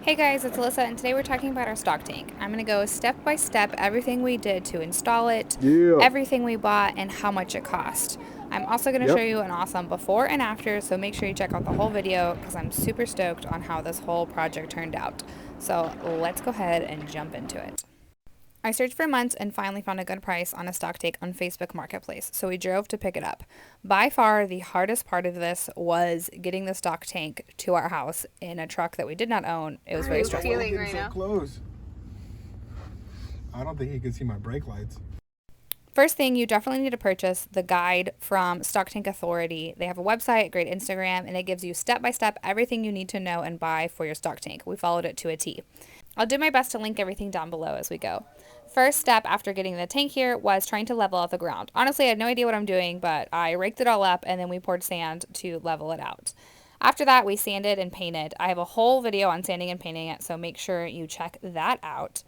Hey guys, it's Alyssa, and today we're talking about our stock tank. I'm going to go step by step everything we did to install it, Yeah. everything we bought, and how much it cost. I'm also going to show Yep. you an awesome before and after, so make sure you check out the whole video because I'm super stoked on how this whole project turned out. So let's go ahead and jump into it. I searched for months and finally found a good price on a stock tank on Facebook Marketplace, so we drove to pick it up. By far, the hardest part of this was getting the stock tank to our house in a truck that we did not own. It was How very are you stressful. feeling right now? Close. I don't think you can see my brake lights. First thing, you definitely need to purchase the guide from Stock Tank Authority. They have a website, great Instagram, and it gives you step by step everything you need to know and buy for your stock tank. We followed it to a T. I'll do my best to link everything down below as we go. First step after getting the tank here was trying to level out the ground. Honestly, I had no idea what I'm doing, but I raked it all up and then we poured sand to level it out. After that, we sanded and painted. I have a whole video on sanding and painting it, so make sure you check that out.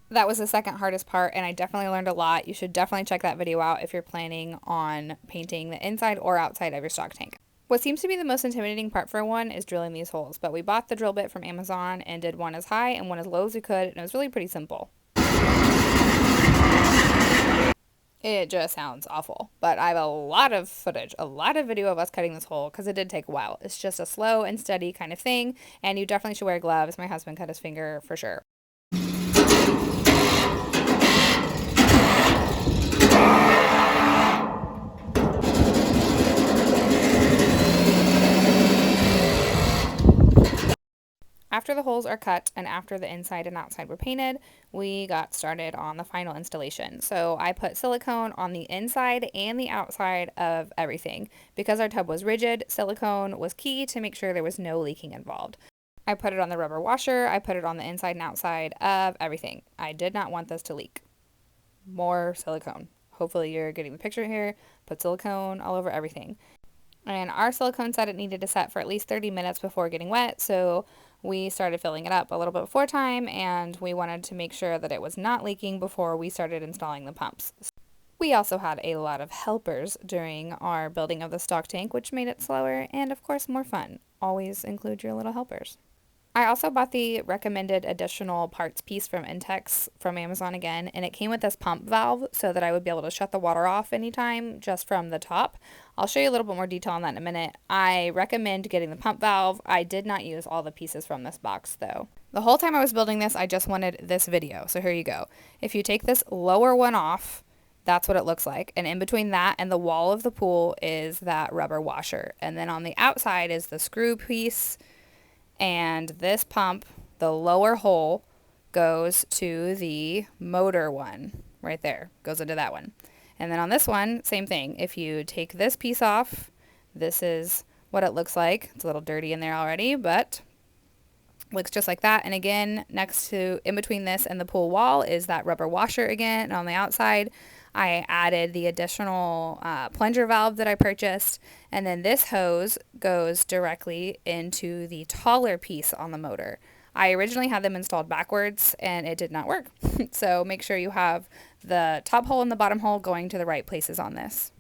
That was the second hardest part, and I definitely learned a lot. You should definitely check that video out if you're planning on painting the inside or outside of your stock tank. What seems to be the most intimidating part for one is drilling these holes, but we bought the drill bit from Amazon and did one as high and one as low as we could, and it was really pretty simple. It just sounds awful, but I have a lot of footage, a lot of video of us cutting this hole because it did take a while. It's just a slow and steady kind of thing, and you definitely should wear gloves. My husband cut his finger for sure. After the holes are cut and after the inside and outside were painted, we got started on the final installation. So I put silicone on the inside and the outside of everything. Because our tub was rigid, silicone was key to make sure there was no leaking involved. I put it on the rubber washer, I put it on the inside and outside of everything. I did not want this to leak. More silicone. Hopefully you're getting the picture here. Put silicone all over everything. And our silicone said it needed to set for at least 30 minutes before getting wet, so we started filling it up a little bit before time, and we wanted to make sure that it was not leaking before we started installing the pumps. We also had a lot of helpers during our building of the stock tank, which made it slower and, of course, more fun. Always include your little helpers. I also bought the recommended additional parts piece from Intex from Amazon again, and it came with this pump valve so that I would be able to shut the water off anytime just from the top. I'll show you a little bit more detail on that in a minute. I recommend getting the pump valve. I did not use all the pieces from this box though. The whole time I was building this, I just wanted this video, so here you go. If you take this lower one off, that's what it looks like. And in between that and the wall of the pool is that rubber washer. And then on the outside is the screw piece. And this pump, the lower hole, goes to the motor one right there, goes into that one. And then on this one, same thing. If you take this piece off, this is what it looks like. It's a little dirty in there already, but looks just like that. And again, next to, in between this and the pool wall is that rubber washer again. And on the outside, I added the additional plunger valve that I purchased. And then this hose goes directly into the taller piece on the motor. I originally had them installed backwards and it did not work. So make sure you have the top hole and the bottom hole going to the right places on this.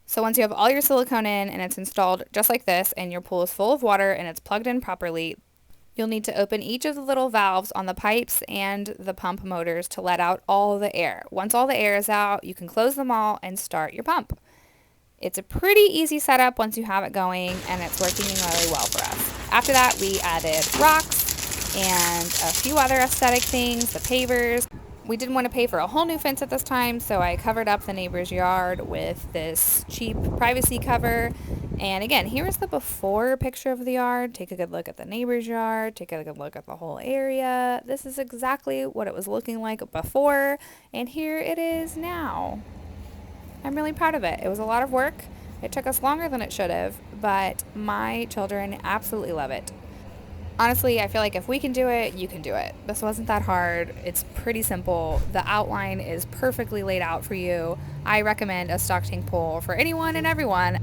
So once you have all your silicone in and it's installed just like this and your pool is full of water and it's plugged in properly, you'll need to open each of the little valves on the pipes and the pump motors to let out all the air. Once all the air is out, you can close them all and start your pump. It's a pretty easy setup once you have it going, and it's working really well for us. After that, we added rocks and a few other aesthetic things, the pavers. We didn't want to pay for a whole new fence at this time, so I covered up the neighbor's yard with this cheap privacy cover. And again, here's the before picture of the yard. Take a good look at the neighbor's yard. Take a good look at the whole area. This is exactly what it was looking like before, and here it is now. I'm really proud of it. It was a lot of work. It took us longer than it should have, but my children absolutely love it. Honestly, I feel like if we can do it, you can do it. This wasn't that hard. It's pretty simple. The outline is perfectly laid out for you. I recommend a stock tank pool for anyone and everyone,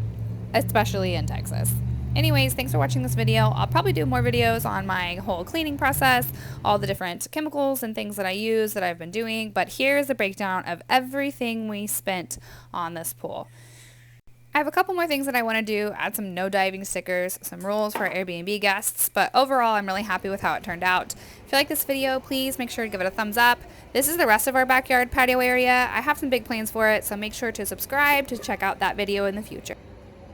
especially in Texas. Anyways, thanks for watching this video. I'll probably do more videos on my whole cleaning process, all the different chemicals and things that I use that I've been doing, but here's a breakdown of everything we spent on this pool. I have a couple more things that I want to do, add some no diving stickers, some rules for our Airbnb guests, but overall I'm really happy with how it turned out. If you like this video, please make sure to give it a thumbs up. This is the rest of our backyard patio area. I have some big plans for it, so make sure to subscribe to check out that video in the future.